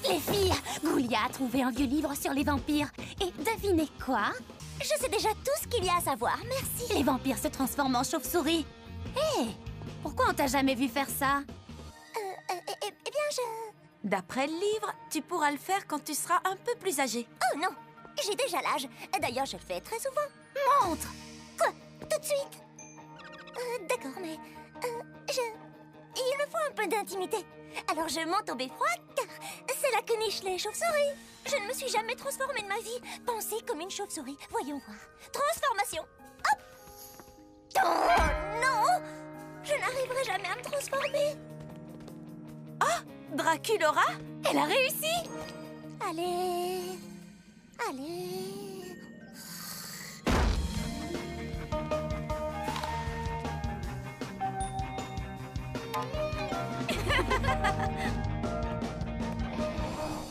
Les filles, Goulia a trouvé un vieux livre sur les vampires. Et devinez quoi? Je sais déjà tout ce qu'il y a à savoir, merci. Les vampires se transforment en chauve-souris. Hé, pourquoi on t'a jamais vu faire ça? Eh bien, je... D'après le livre, tu pourras le faire quand tu seras un peu plus âgé. Oh non, j'ai déjà l'âge. D'ailleurs, je le fais très souvent. Montre! Quoi? Tout de suite? D'accord, mais... Il me faut un peu d'intimité. Alors je monte au beffroi, car c'est là que nichent les chauves-souris. Je ne me suis jamais transformée de ma vie. Pensez comme une chauve-souris. Voyons voir. Transformation. Hop! Oh non! Je n'arriverai jamais à me transformer. Ah, Draculora? Elle a réussi! Allez... Allez...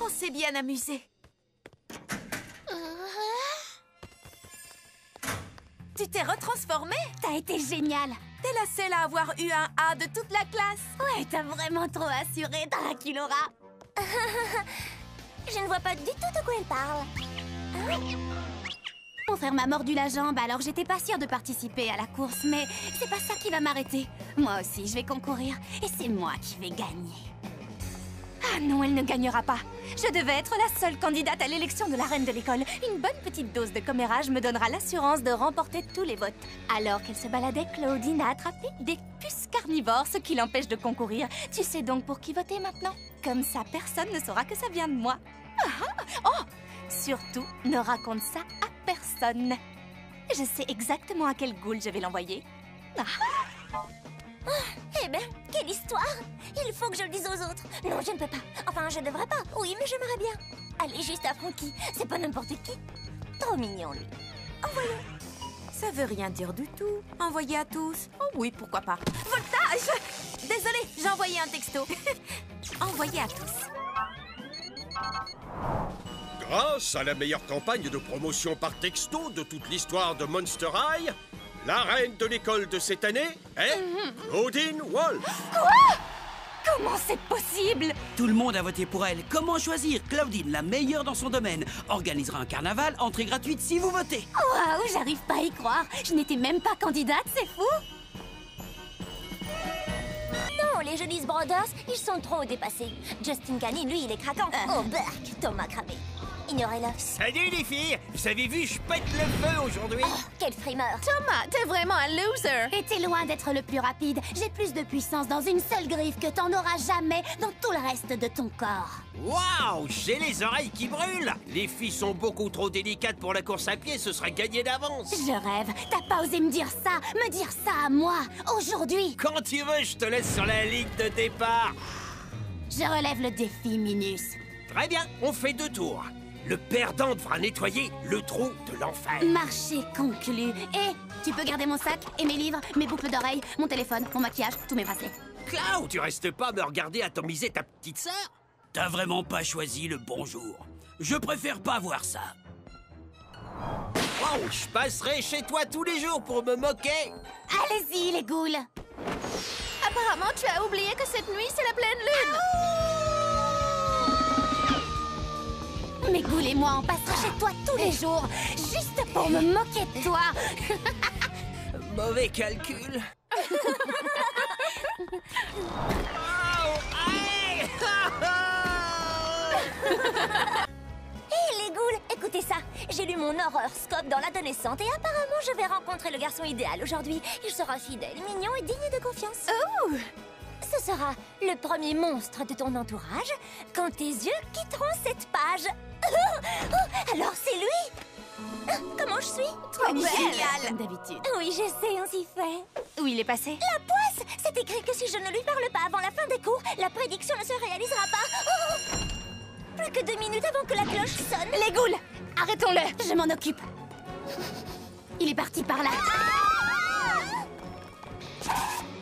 On s'est bien amusé. Tu t'es retransformée? T'as été géniale! T'es la seule à avoir eu un A de toute la classe. Ouais, t'as vraiment trop assuré, Draculora! Je ne vois pas du tout de quoi elle parle. Mon frère m'a mordu la jambe, alors j'étais pas sûre de participer à la course, mais c'est pas ça qui va m'arrêter. Moi aussi, je vais concourir, et c'est moi qui vais gagner. Ah non, elle ne gagnera pas. Je devais être la seule candidate à l'élection de la reine de l'école. Une bonne petite dose de commérage me donnera l'assurance de remporter tous les votes. Alors qu'elle se baladait, Claudine a attrapé des puces carnivores, ce qui l'empêche de concourir. Tu sais donc pour qui voter maintenant? Comme ça, personne ne saura que ça vient de moi. Oh! Surtout, ne raconte ça à personne. Je sais exactement à quelle goule je vais l'envoyer. Eh ben, quelle histoire! Il faut que je le dise aux autres. Non, je ne peux pas. Enfin, je devrais pas. Oui, mais j'aimerais bien. Allez, juste à Frankie. C'est pas n'importe qui. Trop mignon, lui. Envoyons. Ça veut rien dire du tout. Envoyer à tous. Oh oui, pourquoi pas. Voltage! Désolée, j'ai envoyé un texto. Envoyé à tous. Grâce à la meilleure campagne de promotion par texto de toute l'histoire de Monster High, la reine de l'école de cette année est Claudine Wolf. Comment c'est possible? Tout le monde a voté pour elle. Comment choisir? Claudine, la meilleure dans son domaine, organisera un carnaval, entrée gratuite si vous votez. Waouh, j'arrive pas à y croire. Je n'étais même pas candidate, c'est fou. Non, les Jonas Brothers, ils sont trop dépassés. Justin Canny, lui, il est craquant. Oh, berk, Thomas cramé. Ignorez-le. Salut les filles! Vous avez vu, je pète le feu aujourd'hui! Oh, quelle frimeur. Thomas, t'es vraiment un loser. Et t'es loin d'être le plus rapide. J'ai plus de puissance dans une seule griffe que t'en auras jamais dans tout le reste de ton corps. Waouh! J'ai les oreilles qui brûlent! Les filles sont beaucoup trop délicates pour la course à pied, ce serait gagné d'avance! Je rêve. T'as pas osé me dire ça à moi, aujourd'hui. Quand tu veux, je te laisse sur la ligne de départ! Je relève le défi, Minus. Très bien, on fait 2 tours. Le perdant devra nettoyer le trou de l'enfer. Marché conclu. Et tu peux garder mon sac et mes livres, mes boucles d'oreilles, mon téléphone, mon maquillage, tous mes bracelets. Cloud, tu restes pas à me regarder atomiser ta petite sœur? T'as vraiment pas choisi le bon jour. Je préfère pas voir ça. Wow, je passerai chez toi tous les jours pour me moquer. Allez-y, les ghouls. Apparemment, tu as oublié que cette nuit, c'est la pleine lune. Mes ghouls et moi, on passera chez toi tous les jours, juste pour me moquer de toi. Mauvais calcul. Hé, les ghouls, écoutez ça. J'ai lu mon horoscope dans l'adolescente et apparemment, je vais rencontrer le garçon idéal aujourd'hui. Il sera fidèle, mignon et digne de confiance. Oh! Ce sera le premier monstre de ton entourage quand tes yeux quitteront cette page. Alors c'est lui. Comment je suis? Trop belle. Génial, comme d'habitude. Oui, je sais, ainsi fait. Où il est passé? La poisse! C'est écrit que si je ne lui parle pas avant la fin des cours, la prédiction ne se réalisera pas. Oh! Plus que 2 minutes avant que la cloche sonne. Les ghouls, arrêtons-le. Je m'en occupe. Il est parti par là.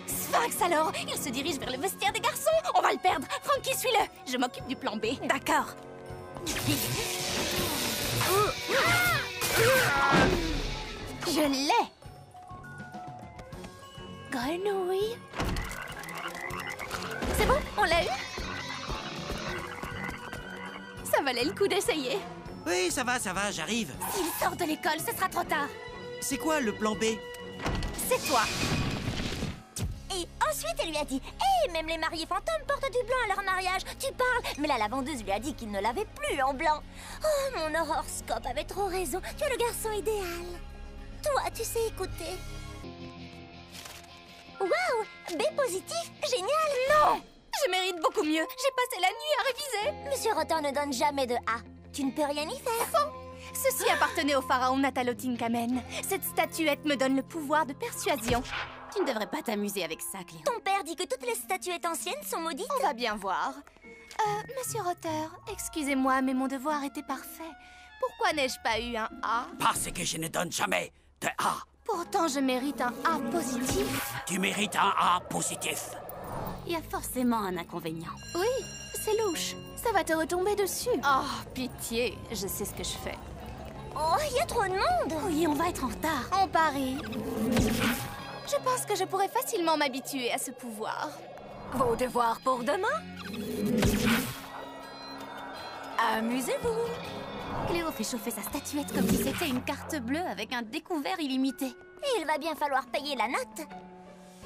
Sphinx alors, il se dirige vers le vestiaire des garçons. On va le perdre. Frankie, suis-le. Je m'occupe du plan B. D'accord. Je l'ai. Grenouille. C'est bon, on l'a eu. valait le coup d'essayer. Oui, ça va, j'arrive. S'il sort de l'école, ce sera trop tard. C'est quoi le plan B? C'est toi. Et ensuite, elle lui a dit « Hé, même les mariés fantômes portent du blanc à leur mariage, tu parles !» Mais la vendeuse lui a dit qu'il ne l'avait plus en blanc. Oh, mon horoscope avait trop raison, tu es le garçon idéal. Toi, tu sais écouter. Waouh, B positif, génial. Non, je mérite beaucoup mieux. J'ai passé la nuit à réviser. Monsieur Rotter ne donne jamais de A. Tu ne peux rien y faire. Faux. Ceci appartenait au pharaon Natalotinkamen. Cette statuette me donne le pouvoir de persuasion. Tu ne devrais pas t'amuser avec ça, Cléo. Ton père dit que toutes les statuettes anciennes sont maudites. On va bien voir. Monsieur Rotter, excusez-moi, mais mon devoir était parfait. Pourquoi n'ai-je pas eu un A? Parce que je ne donne jamais de A. Pourtant, je mérite un A positif. Tu mérites un A positif. Il y a forcément un inconvénient. Oui, c'est louche. Ça va te retomber dessus. Oh, pitié, je sais ce que je fais. Oh, il y a trop de monde. Oui, on va être en retard. On parie. Je pense que je pourrais facilement m'habituer à ce pouvoir. Vos devoirs pour demain? Amusez-vous. Cléo fait chauffer sa statuette comme si c'était une carte bleue avec un découvert illimité. Et il va bien falloir payer la note.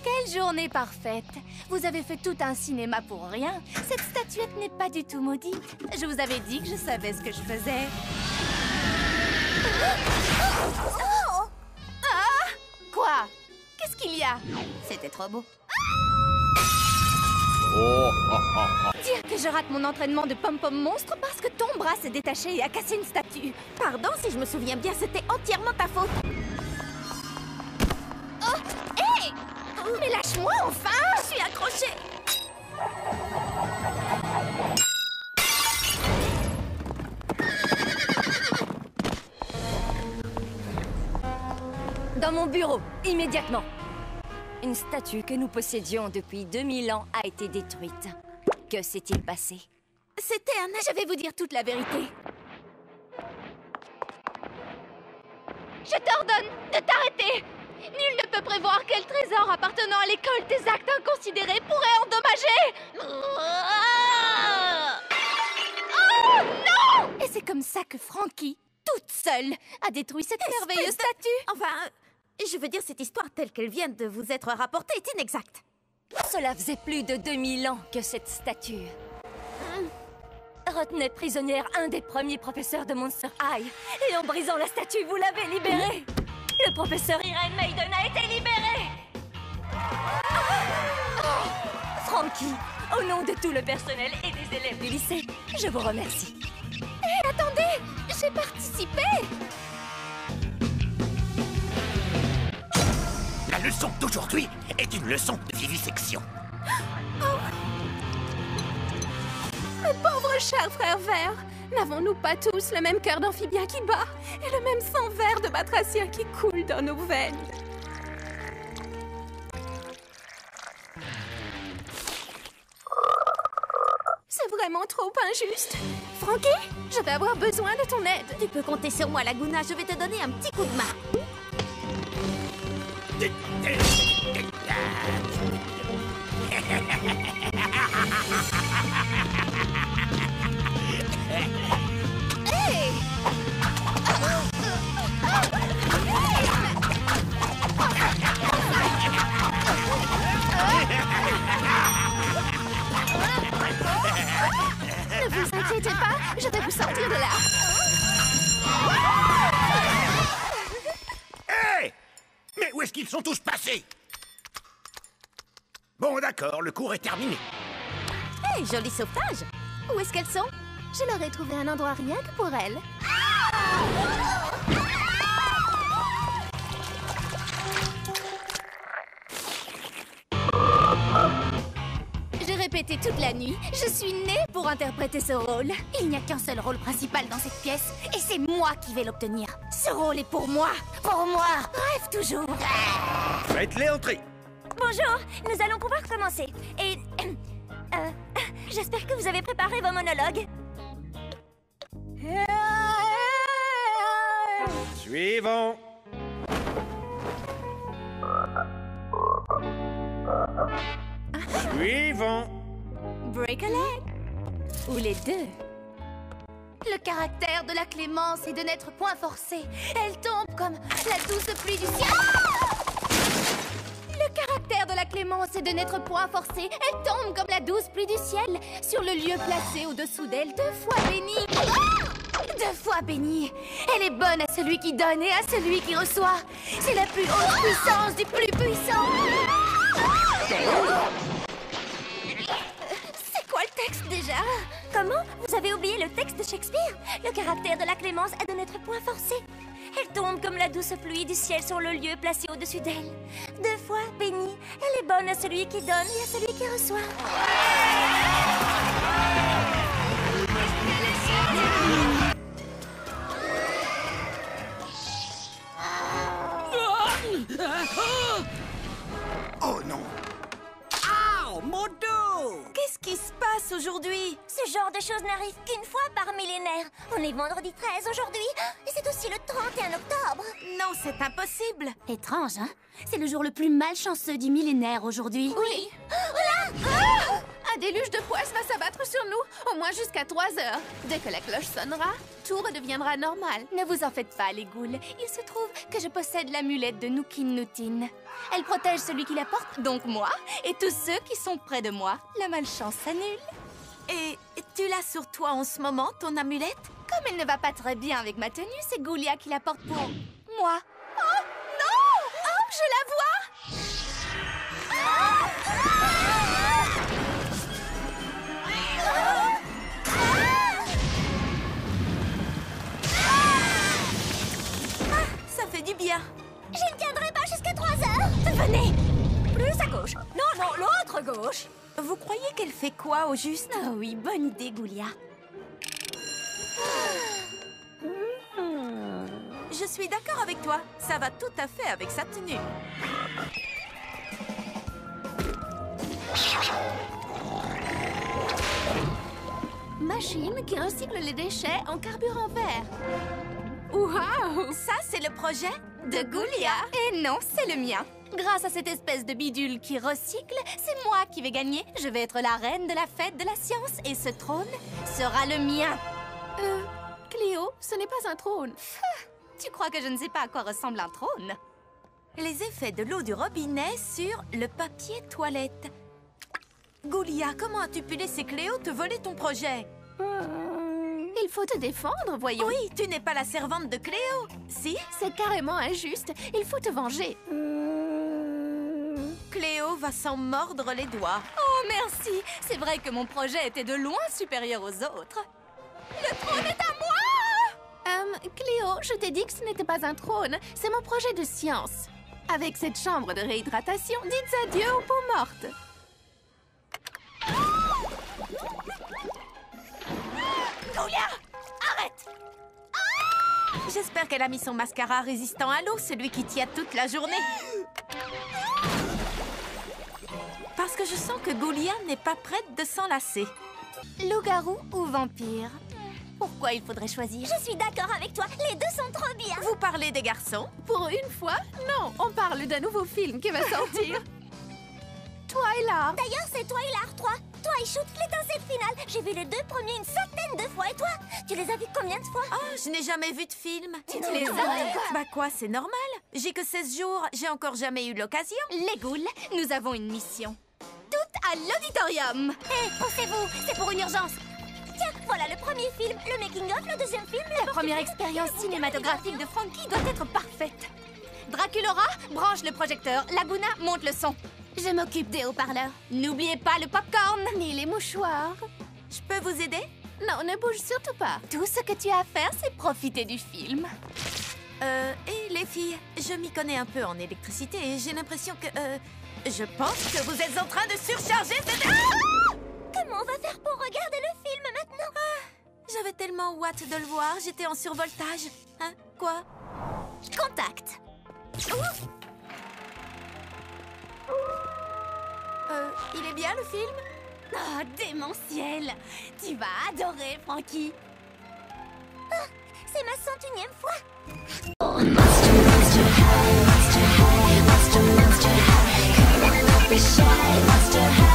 Quelle journée parfaite! Vous avez fait tout un cinéma pour rien. Cette statuette n'est pas du tout maudite. Je vous avais dit que je savais ce que je faisais. Oh! Ah! Quoi? Qu'est-ce qu'il y a? C'était trop beau. Dire que je rate mon entraînement de pom-pom monstre parce que ton bras s'est détaché et a cassé une statue. Pardon, si je me souviens bien, c'était entièrement ta faute. Oh! Hé! Mais lâche-moi enfin! Je suis accrochée. Dans mon bureau, immédiatement. Une statue que nous possédions depuis 2000 ans a été détruite. Que s'est-il passé? C'était un... Je vais vous dire toute la vérité. Je t'ordonne de t'arrêter! Nul ne peut prévoir quel trésor appartenant à l'école des actes inconsidérés pourrait endommager! Oh non! Et c'est comme ça que Frankie, toute seule, a détruit cette merveilleuse statue. Enfin, je veux dire, cette histoire telle qu'elle vient de vous être rapportée est inexacte. Cela faisait plus de 2000 ans que cette statue retenait prisonnière un des premiers professeurs de Monster High. Et en brisant la statue, vous l'avez libérée. Le professeur Irene Maiden a été libéré. Frankie, au nom de tout le personnel et des élèves du lycée, je vous remercie. Hé, attendez! J'ai participé! La leçon d'aujourd'hui est une leçon de vivisection. Mes pauvres chers frères verts! N'avons-nous pas tous le même cœur d'amphibien qui bat et le même sang vert de batracien qui coule dans nos veines? C'est vraiment trop injuste. Frankie, je vais avoir besoin de ton aide. Tu peux compter sur moi, Laguna. Je vais te donner un petit coup de main. Hey! Ne vous inquiétez pas, je vais vous sortir de là. Hé! Mais où est-ce qu'ils sont tous passés? Bon, d'accord, le cours est terminé. Hey, joli sauvetage. Où est-ce qu'elles sont? Je leur ai trouvé un endroit rien que pour elles. J'ai répété toute la nuit. Je suis née pour interpréter ce rôle. Il n'y a qu'un seul rôle principal dans cette pièce, et c'est moi qui vais l'obtenir. Ce rôle est pour moi. Pour moi. Rêve toujours. Faites-les entrer. Bonjour, nous allons pouvoir commencer. Et... j'espère que vous avez préparé vos monologues. Suivant. Suivant. Break a leg. Ou les deux. Le caractère de la clémence est de n'être point forcé. Elle tombe comme la douce pluie du ciel. Le caractère de la clémence est de n'être point forcé. Elle tombe comme la douce pluie du ciel sur le lieu placé au-dessous d'elle, 2 fois bénie. 2 fois bénie. Elle est bonne à celui qui donne et à celui qui reçoit. C'est la plus haute puissance du plus puissant. C'est quoi le texte déjà? Comment? Vous avez oublié le texte de Shakespeare? Le caractère de la clémence est de n'être point forcé. Elle tombe comme la douce pluie du ciel sur le lieu placé au-dessus d'elle. 2 fois bénie. Elle est bonne à celui qui donne et à celui qui reçoit. Oh non! Oh, mon dos! Qu'est-ce qui se passe aujourd'hui? Ce genre de choses n'arrive qu'une fois par millénaire. On est vendredi 13 aujourd'hui. Et c'est aussi le 31 octobre. Non, c'est impossible. Étrange, hein? C'est le jour le plus malchanceux du millénaire aujourd'hui. Oui. Un déluge de poisse va s'abattre sur nous, au moins jusqu'à 3 heures. Dès que la cloche sonnera, tout redeviendra normal. Ne vous en faites pas, les ghouls. Il se trouve que je possède l'amulette de Nookin Nootin. Elle protège celui qui la porte, donc moi, et tous ceux qui sont près de moi. La malchance s'annule. Et tu l'as sur toi en ce moment, ton amulette? Comme elle ne va pas très bien avec ma tenue, c'est Ghoulia qui la porte pour moi. Oh, non! Oh, je la vois! Ça fait du bien. Je ne tiendrai pas jusqu'à 3 heures. Venez! Plus à gauche. Non, non, l'autre gauche. Vous croyez qu'elle fait quoi au juste? Ah oui, bonne idée, Ghoulia. Je suis d'accord avec toi. Ça va tout à fait avec sa tenue. Machine qui recycle les déchets en carburant vert. Waouh! Ça, c'est le projet De Ghoulia. Et non, c'est le mien. Grâce à cette espèce de bidule qui recycle, c'est moi qui vais gagner. Je vais être la reine de la fête de la science et ce trône sera le mien. Cléo, ce n'est pas un trône. Tu crois que je ne sais pas à quoi ressemble un trône? Les effets de l'eau du robinet sur le papier toilette. Ghoulia, comment as-tu pu laisser Cléo te voler ton projet? Il faut te défendre, voyons. Oui, tu n'es pas la servante de Cléo. Si? C'est carrément injuste. Il faut te venger. Cléo va s'en mordre les doigts. Oh, merci. C'est vrai que mon projet était de loin supérieur aux autres. Le trône est à moi! Cléo, je t'ai dit que ce n'était pas un trône. C'est mon projet de science. Avec cette chambre de réhydratation, dites adieu aux peaux mortes. Ghoulia, arrête. J'espère qu'elle a mis son mascara résistant à l'eau, celui qui tient toute la journée. Parce que je sens que Ghoulia n'est pas prête de s'enlacer. Loup-garou ou vampire? Pourquoi il faudrait choisir? Je suis d'accord avec toi. Les deux sont trop bien. Vous parlez des garçons? Pour une fois, non. On parle d'un nouveau film qui va sortir. Twilight. D'ailleurs, c'est Twilight 3. Twilight, l'étincelle finale. J'ai vu les 2 premiers une centaine de fois. Et toi, tu les as vus combien de fois? Oh, je n'ai jamais vu de film. Tu les as? Bah quoi, c'est normal. J'ai que 16 jours. J'ai encore jamais eu l'occasion. Les ghouls, nous avons une mission. Toutes à l'auditorium. Hé, poussez-vous, c'est pour une urgence. Tiens, voilà le premier film, le making-of, le deuxième film, La première expérience cinématographique de Frankie doit être parfaite. Draculora, branche le projecteur. Laguna, monte le son. Je m'occupe des haut-parleurs. N'oubliez pas le popcorn. Ni les mouchoirs. Je peux vous aider? Non, ne bouge surtout pas. Tout ce que tu as à faire, c'est profiter du film. Et les filles, je m'y connais un peu en électricité et j'ai l'impression que... je pense que vous êtes en train de surcharger cette... Comment on va faire pour regarder le film maintenant? J'avais tellement hâte de le voir, j'étais en survoltage. Hein? Quoi? Contact. Il est bien le film? Oh, démentiel. Tu vas adorer, Frankie. C'est ma 101e fois. Monster high, monster high, monster high. Come on, don't be shy, monster high.